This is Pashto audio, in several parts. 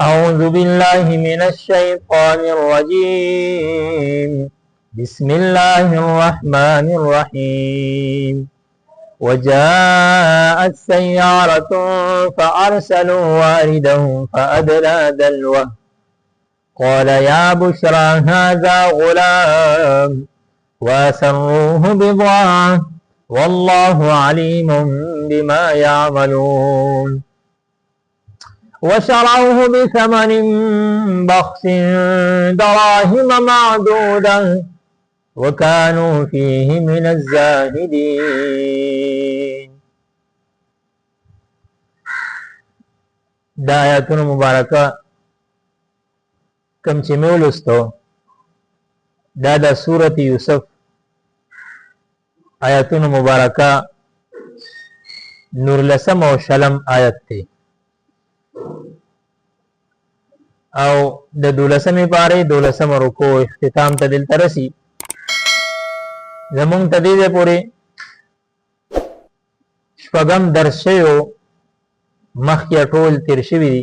أعوذ بالله من الشيطان الرجيم بسم الله الرحمن الرحيم وجاءت سيارة فأرسلوا واردهم فأدلى دلوه قال يا بشرى هذا غلام وأسروه بضاعة والله عليم بما يعملون وشروه بثمن بخس دراهم معدودة وكانوا فيه من الزاهدين. دا آیاتون مبارکه کم چې مې ولوستو دا د سورت یوسف آیاتون مبارکه نورلسم او شلم آیت ته او د دولسمې پاره دولسم رکو اختتام ته دلته رسی زمونږ ته دې پورې شپږم درس شوی مخکې ټول تیر شوي دي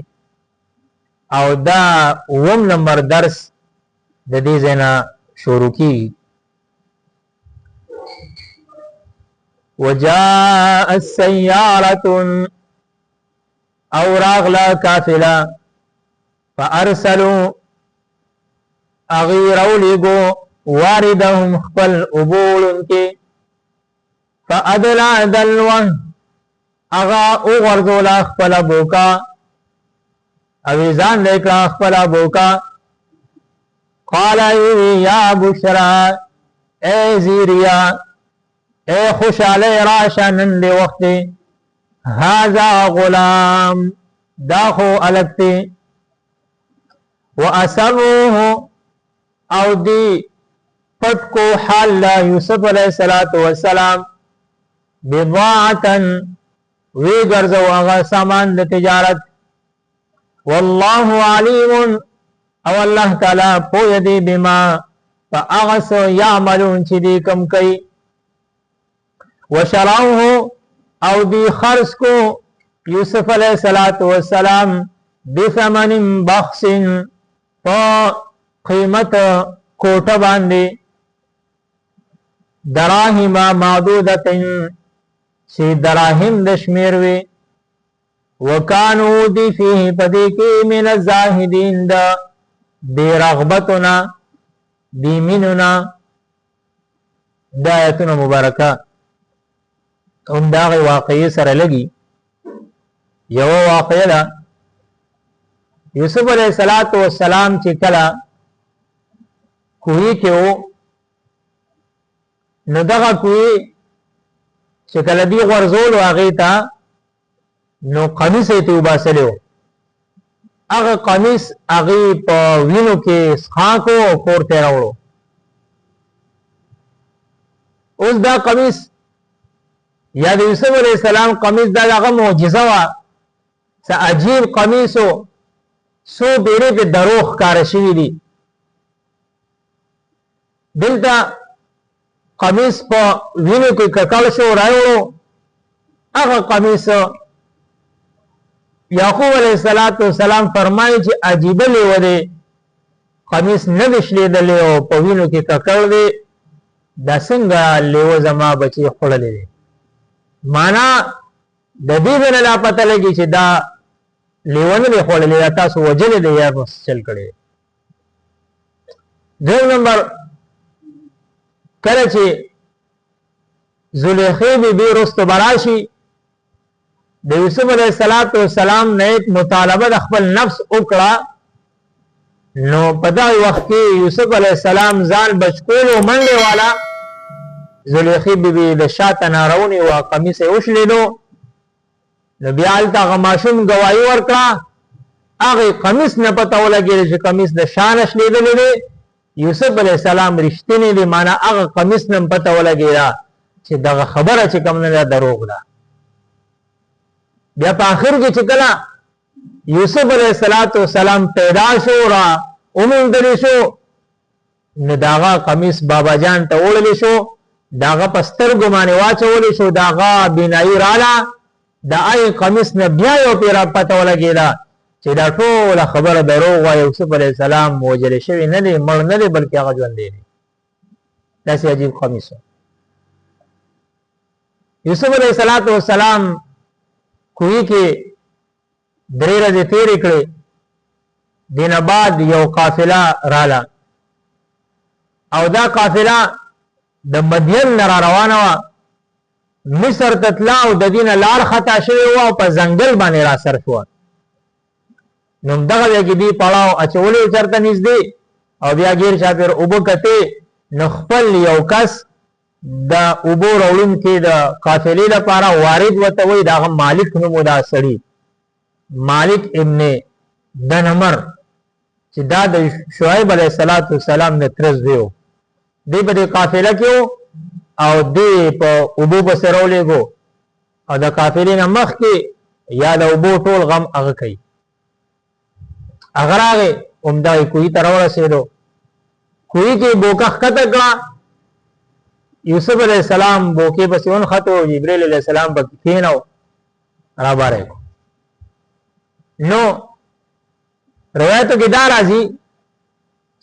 او دا اووم نمبر درس د دې ځای نه شروع کیږي. وجاءت سیارة او راغلا کافلا فارسلوا اغیر اولیگو واردهم خپل ابولن کی فادلا دلوان اغا اغرزولا خپل بوکا اویزان لیکلا خپل بوکا قال یا بشرا اے زیریا اے خوشالی راشا نند وقتی هذا غلام داخو الگتی وَأَسَرُّوهُ او دی پت کو حال یوسف علیہ السلام بضاعتن وی گرزو اغا سامان د تجارت والله علیم او اللہ تعالی پوی دی بما فاغس یعملون چی دی کم کئی وشراؤه او دی خرس کو یوسف علیہ السلام بثمن بخس پا قیمت کوٹا باندے دراہم معدودتن چی دراہم دشمیروی وکانو دی فیہ پدی کی من الزاہدین دا بی رغبتنا بی مننا دا آیتنا مبارکہ ام داغی واقعی سر لگی یو واقعی دا یوسف علیہ السلام چې کله کوی کې وو نو دغه کوی چې کله دی غرزول هغه ته نو قمیص یې وباسلو هغه قمیص هغه په وینو کې سخاکو او پورته راوړو. اوس دا قمیص یا د یوسف علیہ السلام قمیص دا هغه معجزه وا څه عجیب قمیصو سو بیره پہ دروخ کارشوی دی دلتا قمیص پا وینو کی ککل شو رائیوڑو اگا قمیص یعقوب علیہ السلام فرمائی چی عجیبه لیو دی قمیص ندش لیدلی او پا وینو کی ککل دی دا سنگا لیو زما بچی خللی دی مانا دا دی بین لا پتا لگی چی دا لیوان دی خوڑلی دا تاسو وجل دی یا بس چل کردی. دو نمبر کله چې زلیخی بی بی رست براشی د یوسف علیہ السلام نے ایک مطالبه د خپل نفس وکړه نو په دغه وخت کې یوسف علیہ السلام ځان بچکول او منډه والا زلیخی بی بی د شاته نارونی او قمیص یې وشلیدو نو بیا هلته هغه ماشوم ګواهي ورکړه هغه قمیص نه پته ولګېده چې قمیص د شانه شلیدلی دی یوسف علیہ السلام رښتینی دی معنا هغه قمیص نه پته ولګېده چې دغه خبره چې کوم نه دروغ ده. بیا په آخر کې چې کله یوسف علیہ السلام پیدا شو را اومندلی شو نو داغه قمیص بابا جان ته وړلی شو داغه پستر ګمانه واچولی شو داغه بینایی رااله د آی قمیص نه بیا یو پیرا پته ولګېده چې چې دا ټول خبره دروغ وه، یوسف علیه السلام وژل شوی نه دی، مړ نه دی، بلکې هغه ژوندی دی. داسې عجیب قمیص و. یوسف علیه السلام کوهي کې 3 ورځې تېرې کړې. دینه بعد یو قافله راله او دا قافله د مدین نه را روانه وه، مصر ته تله او د دې نه لار خطا شوې وه او په ځنګل باندې را سر شوه. نو همدغه ځای کې دوی پړاو اچولې چېرته نږدې او بیا ګیر چاپېر اوبه کتې. نو خپل یو کس د اوبو راوړونکي د قافلې لپاره وارد ورته وایي، د هغه مالک نوم و دا سړي، مالک ابن دنمر، چې دا د شعیب علیه السلام نه تره زوی و. دی په دې قافله کې و او دی په اوبو پسې راولېږو او د قافلې نه مخکې یا د اوبو ټول غم هغه کوي. هغه راغی همدغې کوهي ته راورسېدو. کوهي کې بوکه ښکته کړه. یوسف علیه السلام بوکې پسې ونښتو، جبریل علیه السلام پکې کښېنو، راباره کړو. نو روایتو کې دا راځي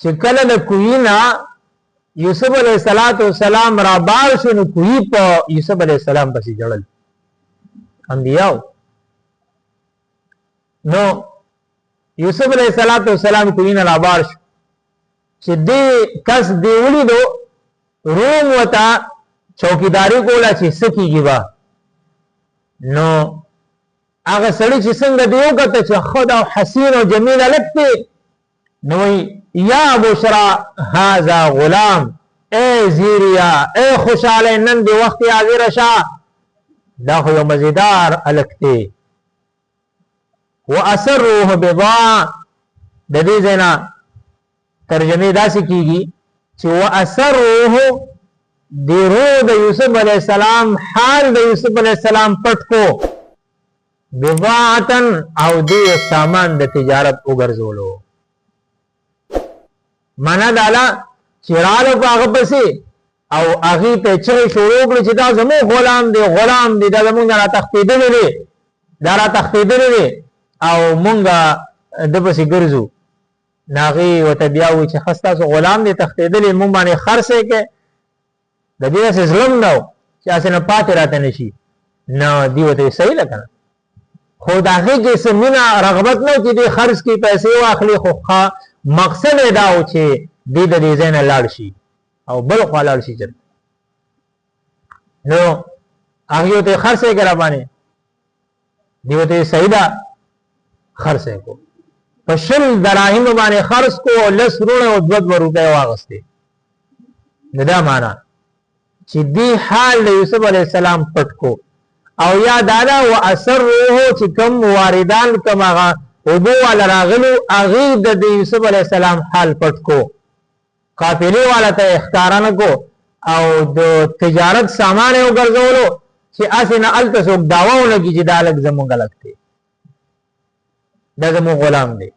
چې کله د کوهي نه یوسف علیه السلام را بار شو، نو کوهي په یوسف علیه السلام پسې جړل انبیاو. نو یوسف علیه السلام کوهي نه را بار شو چې دې کس دې ولیدو، روم وته چوکیداری کوله چې څه کېږي به. نو هغه سړی چې څنګه دی وکته چې ښه او حسین او جمیل هلک دی، نو وایي یا بشرا هذا غلام، اے زیریا، اے خوشحاله نن دی وخت حاضر شه، دا خو یو مزیدار هلک دی. واسروه بضاعه، د دې ځای نه ترجمې داسې کېږي چې واسروه د روح د یوسف علیه السلام حال د یوسف علیه السلام پټ کو، بضاعتن او دې سامان د تجارت وګرځولو. معنا داله چې راله په هغه پسې او هغې ته چغې شروع کړې چې دا زموږ غلام دی، غلام دی، دا زموږ نه را تښتېدلی دی، دا را تښتېدلی دی او مونږ د پسې ګرځو. نو هغې ورته بیا وایي چې ښه ستاسو غلام دی تښتېدلی، مونږ باندې خرڅ یې کړی. د دې داسې ظلم نه و چې هسې نه پاتې راته نه شي. نو دې ورته وایي صحیح ده که نه، خو د هغې کې څه مینه رغبت نه و چې دې خرڅ کړي، پیسې واخلي، خو مقصد یې دا و چې دې د دې ځای نه لاړ شي او بل خوا لاړ شي چېرته. نو هغې ورته یې خرڅ یې کړه راباندې، دې ورته یې صحیح ده خرڅ یې کړو. په 20 دراهمو باندې خرڅ کو او 10 روڼې او 2 روپۍ واغستې. نو دا معنا چې دې حال د یوسف علیه السلام پټ کو. او یا دادا و اسروه چې کوم واردان کوم هغه اوبو والا راغلو هغې د یوسف علیه السلام حال پټ کو، قافلې والا ته یې ښکاره نه کو او د تجارت سامان یې وګرځولو چې هسې نه هلته څوک دعوه ونه کړي چې دا هلک زموږ هلک دی، دا زموږ غلام دی،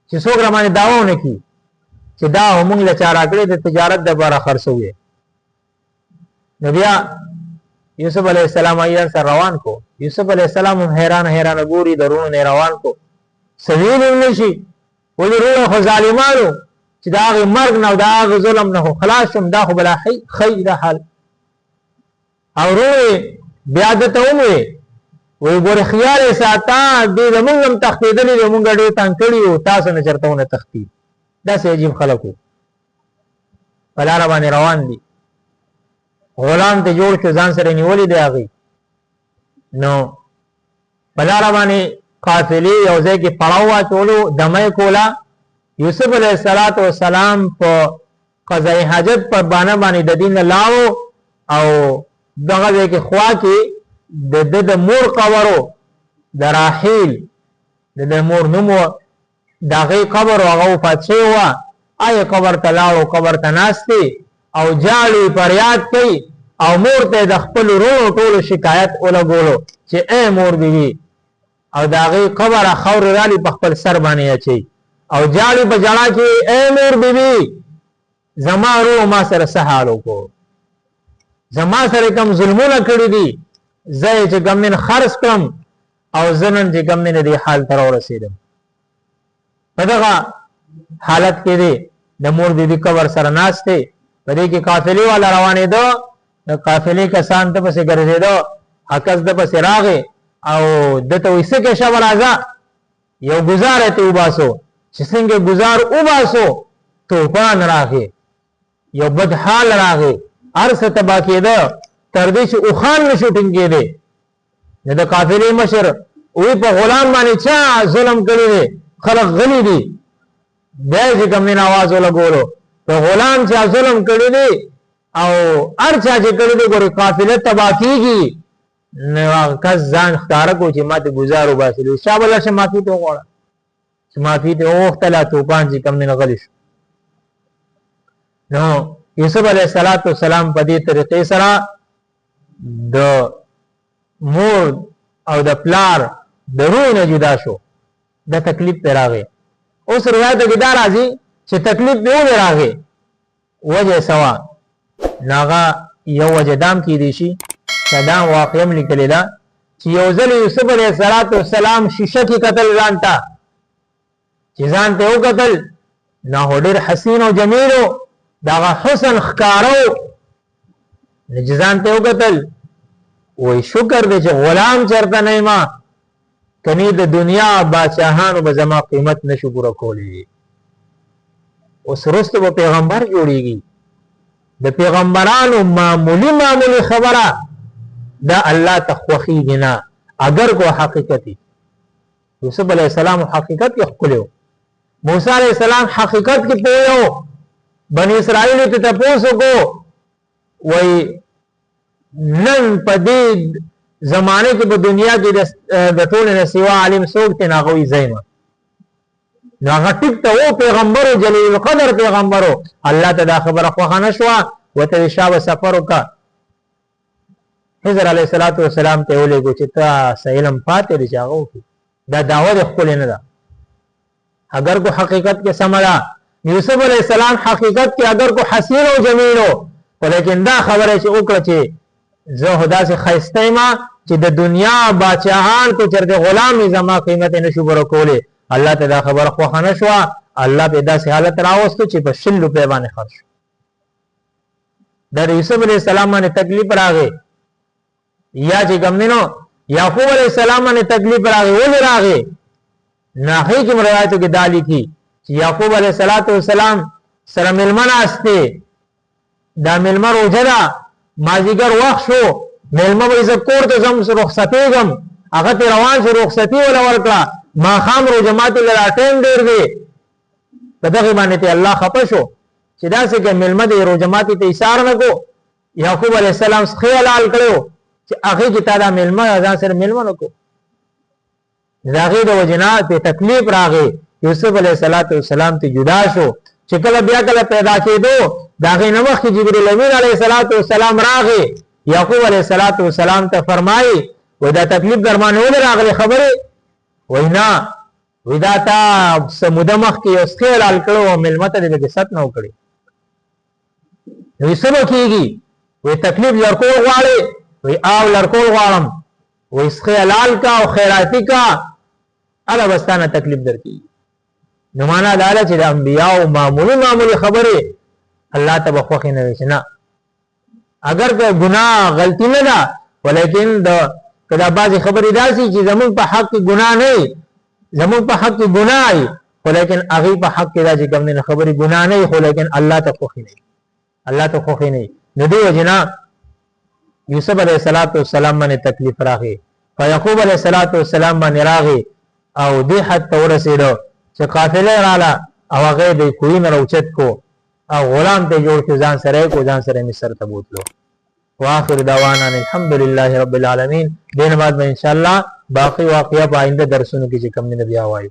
چې څوک را باندې دعوه ونه کړي چې دا موږ له چا راکړې د تجارت دپاره خرڅوو یې. نو بیا یوسف علیه السلام ایران سره روان کو. یوسف علیه السلام هم حیران حیران ګوري، د رونو نه روان کو، څه ویل هم نه شي، ولې رونه خو ظالمانو چې د هغې مرګ نه او د هغه ظلم نه خو خلاص شم، دا خو بلا ښی دا حال. او رونو بیا دته وموې وایي ګورې خیال یې ساته، دې زمونږ هم تښتېدلي دي، مونږ ډېر تنګ کړي وو، تاسو نه چېرته ونه تښتي. داسې عجیب خلک وو، په لاره باندې روان دي، غلام ته جوړ شو، ځان سره نیولې دی هغې. نو په لاره باندې قافلې یو ځای کې پړاو واچولو، دمه یې کوله. یوسف علیه السلام په قضای حاجت په بانه باندې د دین نه لاړو او دغه ځای کې خوا کې د ده د مور قبر و، د راحیل د ده مور نوم و، د هغې قبر و، هغه وفات شوې وه. آیا قبر ته لاړو، قبر ته ناست دی او جاړي فریاد کوي او مور ته د خپل ورونو ټولو شکایت ولګولو چې ای مور بیبي، او د هغې قبره خاورې رالي په خپل سر باندې اچوي او جاړي په جړا کې ای مور بیبي زما ورو ما سره څه حال وکړو، زما سره کوم ظلمونه کړي دي، زه یې چې کوم من خرڅ کړم او زنن چې کم نه دی حال تر ورسېدم. په دغه حالت کې دی د مور د قبر سره ناشته په دې کې قافلې والا روانې دو د قافلې کسان ته پسې ګرځېدو حکس د پسې راغې او دته وسه کې شابه راځه یو گزار ته وباسو چې څنګه گزار وباسو طوفان راغې یو بد حال راغې ارسه تبا کېده تر دې چې او خان نشو ټینګې دي د قافلې مشر وی په غلام باندې چا ظلم کړی دی خلق غلی دي بیا چې کوم نه आवाज ولګولو په غلام چې ظلم کړی دی او ارچا چې کړی دی ګوري قافله تبا کیږي نو کس ځان ښکارا کو چې ماته گزارو باسلو شابه شه معافي ته وغواړه چې معافي ته وختلا توپان چې کوم نه غلی شو. نو یوسف علیه السلام په دې طریقې سره د مور او د پلار د روح نه جدا شو د تکلیف پر راغی. اوس روایت کې دا راځي چې تکلیف به ولې راغی وجه سوا ناغه یو وجه دام کې دي شي صدام واقعم لیکل دا چې یو ځل یوسف علیه السلام شیشه کې قتل ځانتا چې ځان ته وکتل نه هډر حسین او جمیل دا حسن ښکارو نه ځان ته وکتل وای شکر دې چې غلام چرته نه ما کني د دنیا بادشاہانو به زما قیمت نشو پوره کولی. اوس رسته به پیغمبر جوړیږي د پیغمبرانو معمولی خبره دا الله تخوخی گنا اگر کو حقیقتی. یوسف علیہ السلام حقیقت کې خپلو موسی علیہ السلام حقیقت کې پوهیو بنی اسرائیل ته تاسو کو وای نن په دې زمانه کې په دنیا کې د ټول نه سوا عالم څوک ته ناغوي زایما ناغه ټیک ته او پیغمبر جلیل القدر پیغمبرو الله ته دا خبره خو نه شو وته شابه سفر وکا حضرت علیہ السلام ته ولېګو چې تا سلام فاتح رجاغو دا داوود خپل نه ده اگر کو حقیقت کې سملا یوسف علیہ السلام حقیقت کې اگر کو حسین او جمیل ہو ولیکن دا خبره چې وکړه چې زه خدا سے خیسته ما چې د دنیا بادشاہان کو چرته غلام زما قیمت نشو ورکولې الله ته دا خبره خو نه شو الله په داسې حالت راوستو چې په شل روپے باندې خرج د یوسف علیہ السلام باندې تکلیف راغی یا چې ګمنو یعقوب علیہ السلام باندې تکلیف راغی ولې راغی نه هیڅ روایتو کې دالی کی چې یعقوب علیہ السلام سره ملمن استه دا ملمن روزه مازیګر وخت شو ملمه به زه کور ته زم رخصتېږم هغه ته روان شو رخصتي ولا ورکړه ما خام رو جماعت له ټیم ډیر دی په دغه باندې ته الله خپه شو چې دا څنګه ملمه دی رو جماعت ته اشاره نه کو یعقوب علیہ السلام خیال حال کړو چې هغه کې تا دا ملمه ځان سره ملمه نکو زاغې د وجنات په تکلیف راغی یوسف علیہ السلام ته جدا شو چې کله بیا کله پیدا کېدو داغه نو وخت جبرئیل امین علیہ السلام راغی یعقوب علیہ السلام ته فرمایي و دا تکلیف درمانه ول راغلی خبره وینا ودا تا سموده مخ کې اوس خیال حل کړو ملمت دې کې ست نو کړی نو سبا کېږي وې تکلیف لرکول غواړي وې او لرکول غواړم وې خیال حل کا او خیراتی کا الا بستانه تکلیف درکې نو معنا دا چې د انبیاء معمولی خبره الله ته بخوخ نه وشنا اگر که گناہ غلطی نه ده ولیکن د کدا بعضی خبرې داسي چې زمون په حق کې گناہ نه زمون په حق کې گناہ ای ولیکن هغه په حق کې دا چې کوم نه خبرې گناہ نه خو لیکن الله ته خوخ نه الله ته خوخ نه نو دی وجنا یوسف علیہ السلام باندې تکلیف راغی فیعقوب علیہ السلام باندې راغی او دې حد ته ورسېدو چې قافله رااله او هغه د کوی نه راوچت کو او غلام ته جوړ کې ځان سره کو ځان سره مصر ته بوتلو. واخر دعوانا الحمدلله رب العالمین. دین بعد میں انشاءاللہ باقی واقعہ آئندہ درسونو کی چې کوم نه بیا وایو.